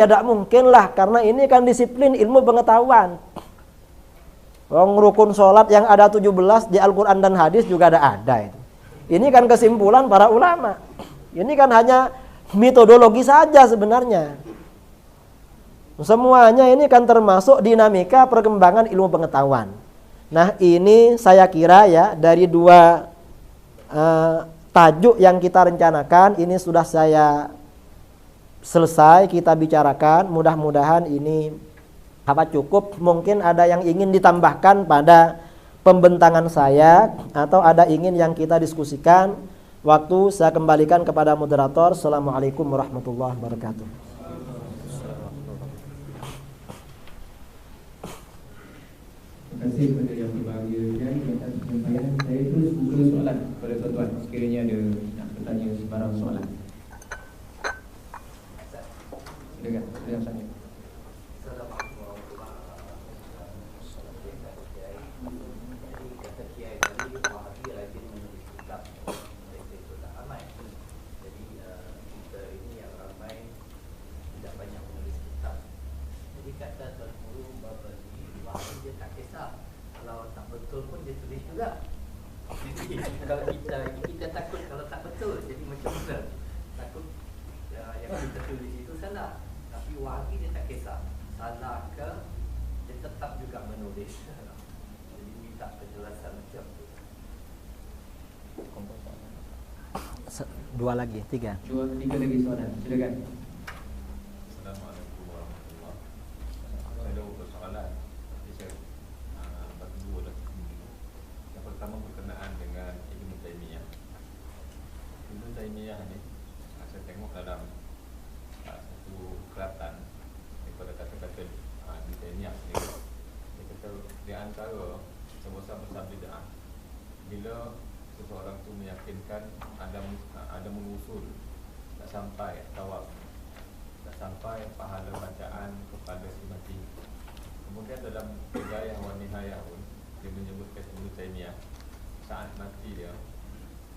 tidak mungkin lah, karena ini kan disiplin ilmu pengetahuan. Rukun sholat yang ada 17 di Al-Quran dan hadis juga ada itu. Ini kan kesimpulan para ulama. Ini kan hanya metodologi saja sebenarnya. Semuanya ini kan termasuk dinamika perkembangan ilmu pengetahuan. Nah, ini saya kira ya dari dua tajuk yang kita rencanakan ini sudah saya selesai kita bicarakan. Mudah-mudahan ini cukup. Mungkin ada yang ingin ditambahkan pada pembentangan saya atau ada ingin yang kita diskusikan. Waktu saya kembalikan kepada moderator. Assalamualaikum warahmatullahi wabarakatuh. Terima kasih kepada yang berbahagia atas penyampaian. Saya terus buka soalan kepada tuan-tuan sekiranya ada nak bertanya sebarang soalan. Silakan, silakan tanya. Kalau kita takut kalau tak betul, jadi macam mana? Takut yang kita tulis itu salah. Tapi Wahabi dia tak kisah salah ke, dia tetap juga menulis. Jadi minta penjelasan macam tu. Dua lagi, tiga lagi soalan. Silakan. Assalamualaikum warahmatullahi wabarakatuh. Saya ada beberapa soalan. Tapi saya bagi dua dah. Yang pertama berkenaan dengan Ibnu Taimiyah. Ibnu Taimiyah ni saya tengok dalam satu kelatan daripada kata-kata Ibnu Taimiyah ni, dia kata di antara sebesar-besar bid'ah bila seseorang tu meyakinkan ada mengusul tak sampai tawaf, tak sampai pahala bacaan kepada si mati. Kemudian dalam Bidayah wa Nihayah pun dia menyebutkan Ibnu Taimiyah saat mati dia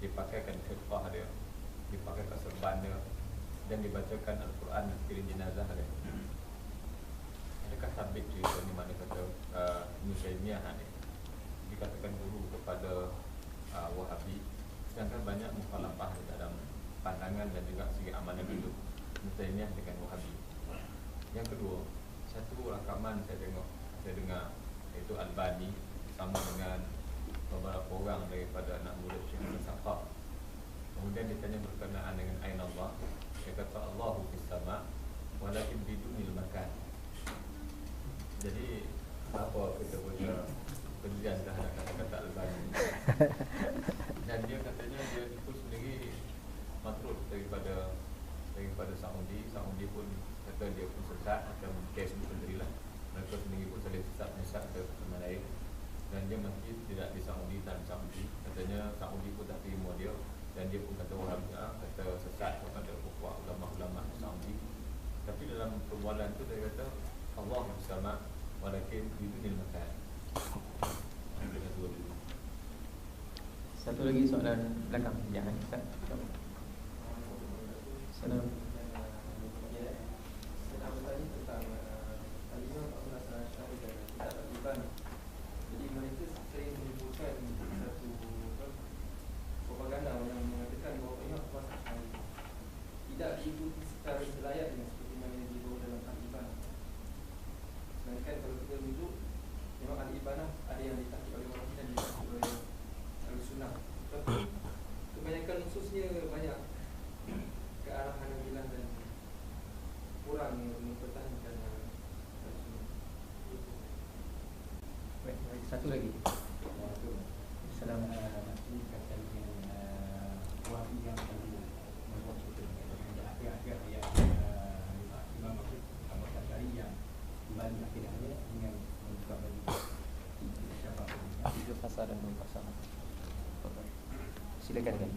dipakaikan khifah dia, dipakaikan serban dia, dan dibacakan Al-Quran di sekeliling jenazah dia. Adakah sabit cerita ni mana kata Ibnu Taimiyah ni dikatakan guru kepada Wahabi, sedangkan banyak mukhalafah di dalam pandangan dan juga segi amalan hidup Ibnu Taimiyah dengan Wahabi. Yang kedua, satu rakaman saya dengar iaitu Albani sama dengan beberapa orang daripada anak murid Syekh Hasan Saqaf. Kemudian ditanya berkenaan dengan Ain Allah, dia kata Allahu fis sama walakin bidunil makan. Jadi apa kita punya penjelasan terhadap kata-kata Albani? Dan dia katanya dia itu sendiri matrud daripada Saudi pun kata dia pun sesat, macam kes pun sendirilah. Mereka sendiri pun saling sesat ke sama lain. Dan dia mati tidak di Saudi dan Saudi. Katanya Saudi pun tak terima dia. Dan dia pun kata orang kata sesat kepada pokok ulama-ulama Saudi. Tapi dalam perbualan tu dia kata Allah bersama walakin bidunil makan. Satu lagi soalan belakang. Jangan Ustaz. Salam. Jadi mereka sering menimbulkan satu propaganda yang mengatakan bahawa Imam puasa hari tidak diikuti secara selayaknya seperti mana yang dibawa dalam Al-Ibanah. Sedangkan kalau kita rujuk, memang Al-Ibanah ada yang ditahqiq oleh Wahabi dan ditahqiq oleh Al-Sunnah. Kebanyakan nususnya banyak ke arah Hanabilah dan kurang mempertahankan Al-Sunnah. Baik, satu lagi. Assalamualaikum. Silakan.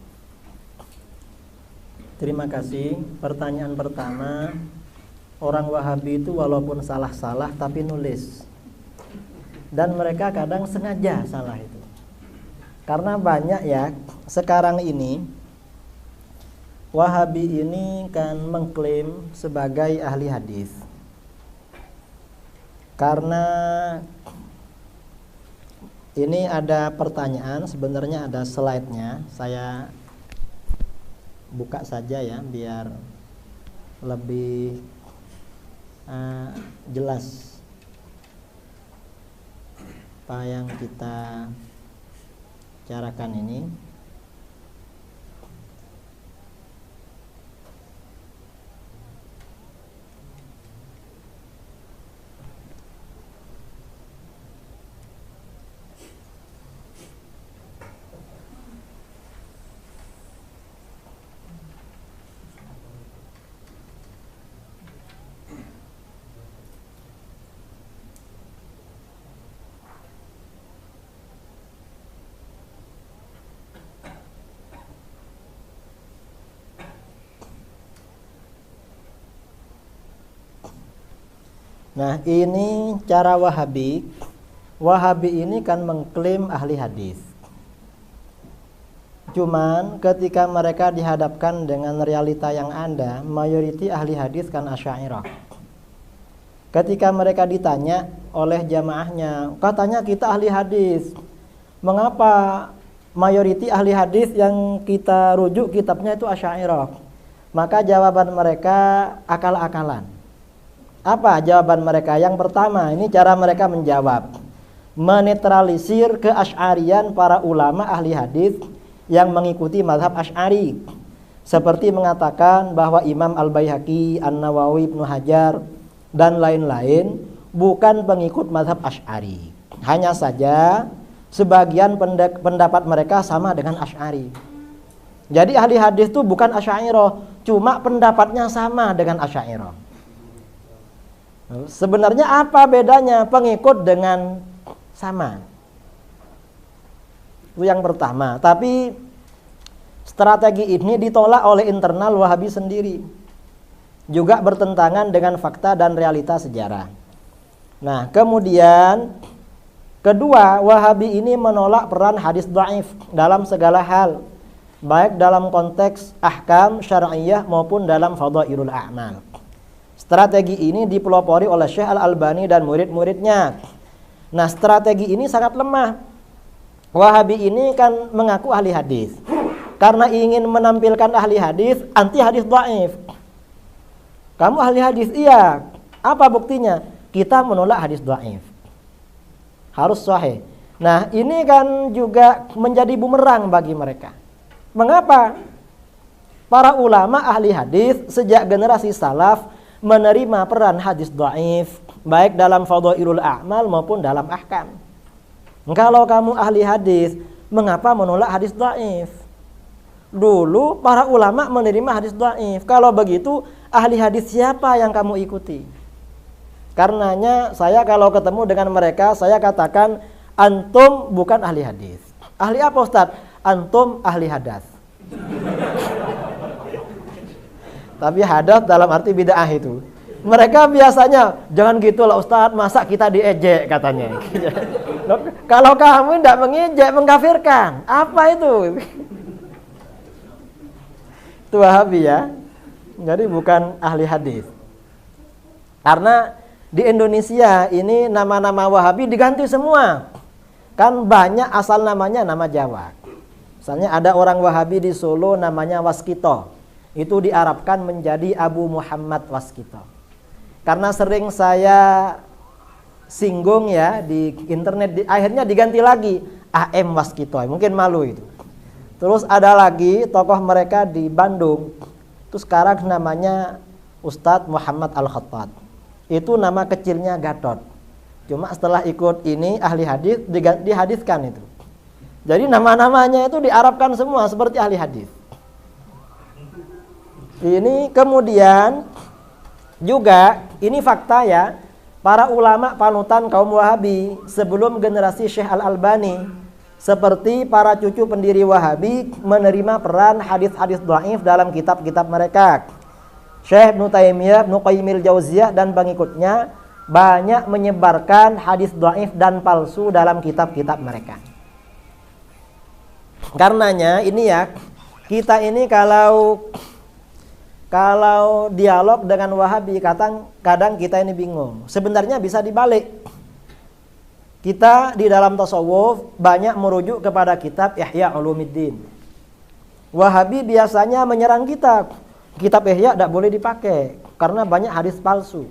Terima kasih. Pertanyaan pertama, orang Wahabi itu walaupun salah-salah tapi nulis. Dan mereka kadang sengaja salah itu. Karena banyak ya sekarang ini Wahabi ini kan mengklaim sebagai ahli hadis. Karena ini ada pertanyaan, sebenarnya ada slide-nya. Saya buka saja ya biar lebih jelas apa yang kita bicarakan ini. Nah, ini cara Wahabi. Wahabi ini kan mengklaim ahli hadis. Cuman ketika mereka dihadapkan dengan realita yang ada, mayoriti ahli hadis kan Asy'ariyah. Ketika mereka ditanya oleh jamaahnya, katanya kita ahli hadis. Mengapa mayoriti ahli hadis yang kita rujuk kitabnya itu Asy'ariyah? Maka jawaban mereka akal-akalan. Apa jawaban mereka? Yang pertama, ini cara mereka menjawab. Menetralisir keasy'arian para ulama ahli hadis yang mengikuti mazhab Asy'ari. Seperti mengatakan bahwa Imam Al-Baihaqi, An-Nawawi, Ibnu Hajar dan lain-lain bukan pengikut mazhab Asy'ari. Hanya saja sebagian pendapat mereka sama dengan Asy'ari. Jadi ahli hadis itu bukan Asy'ariyah, cuma pendapatnya sama dengan Asy'ariyah. Sebenarnya apa bedanya pengikut dengan sama? Itu yang pertama. Tapi strategi ini ditolak oleh internal Wahabi sendiri. Juga bertentangan dengan fakta dan realita sejarah. Nah, kemudian kedua, Wahabi ini menolak peran hadis dhaif dalam segala hal, baik dalam konteks ahkam syar'iyyah maupun dalam fadhailul a'mal. Strategi ini dipelopori oleh Syekh Al-Albani dan murid-muridnya. Nah, strategi ini sangat lemah. Wahabi ini kan mengaku ahli hadis. Karena ingin menampilkan ahli hadis, anti hadis dhaif. Kamu ahli hadis? Iya. Apa buktinya? Kita menolak hadis dhaif. Harus sahih. Nah, ini kan juga menjadi bumerang bagi mereka. Mengapa? Para ulama ahli hadis sejak generasi salaf menerima peran hadis dhaif baik dalam fadhailul a'mal maupun dalam ahkam. Kalau kamu ahli hadis, mengapa menolak hadis dhaif? Dulu para ulama menerima hadis dhaif. Kalau begitu, ahli hadis siapa yang kamu ikuti? Karenanya saya kalau ketemu dengan mereka, saya katakan antum bukan ahli hadis. Ahli apa, Ustaz? Antum ahli hadas. Tapi hadas dalam arti bid'ah itu. Mereka biasanya, jangan gitulah Ustaz, masa kita diejek katanya. Kalau kamu tidak mengejek, mengkafirkan. Apa itu? Itu Wahabi ya. Jadi bukan ahli hadis. Karena di Indonesia ini nama-nama Wahabi diganti semua. Kan banyak asal namanya nama Jawa. Misalnya ada orang Wahabi di Solo namanya Waskito. Itu diarabkan menjadi Abu Muhammad Waskito. Karena sering saya singgung ya di internet, akhirnya diganti lagi AM Waskito. Mungkin malu itu. Terus ada lagi tokoh mereka di Bandung. Itu sekarang namanya Ustadz Muhammad Al-Khattab. Itu nama kecilnya Gatot. Cuma setelah ikut ini ahli hadis dihadiskan itu. Jadi nama-namanya itu diarabkan semua seperti ahli hadis. Ini kemudian juga ini fakta ya, para ulama panutan kaum Wahabi sebelum generasi Syekh Al-Albani seperti para cucu pendiri Wahabi menerima peran hadis-hadis dhaif dalam kitab-kitab mereka. Syekh Ibnu Taimiyah, Ibnu Qayyim al-Jauziyah dan pengikutnya banyak menyebarkan hadis dhaif dan palsu dalam kitab-kitab mereka. Karenanya ini ya, kita ini kalau Kalau dialog dengan Wahabi kadang kita ini bingung. Sebenarnya bisa dibalik. Kita di dalam tasawuf banyak merujuk kepada kitab Ihya Ulumuddin. Wahabi biasanya menyerang kitab Ihya tidak boleh dipakai karena banyak hadis palsu.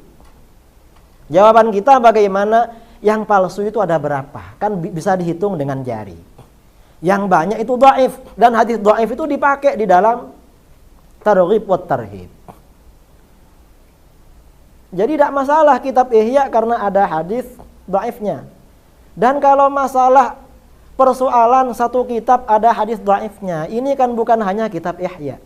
Jawaban kita bagaimana? Yang palsu itu ada berapa? Kan bisa dihitung dengan jari. Yang banyak itu dhaif, dan hadis dhaif itu dipakai di dalam targhib wa tarhib. Jadi tidak masalah kitab Ihya karena ada hadis dhaifnya. Dan kalau masalah persoalan satu kitab ada hadis dhaifnya, ini kan bukan hanya kitab Ihya.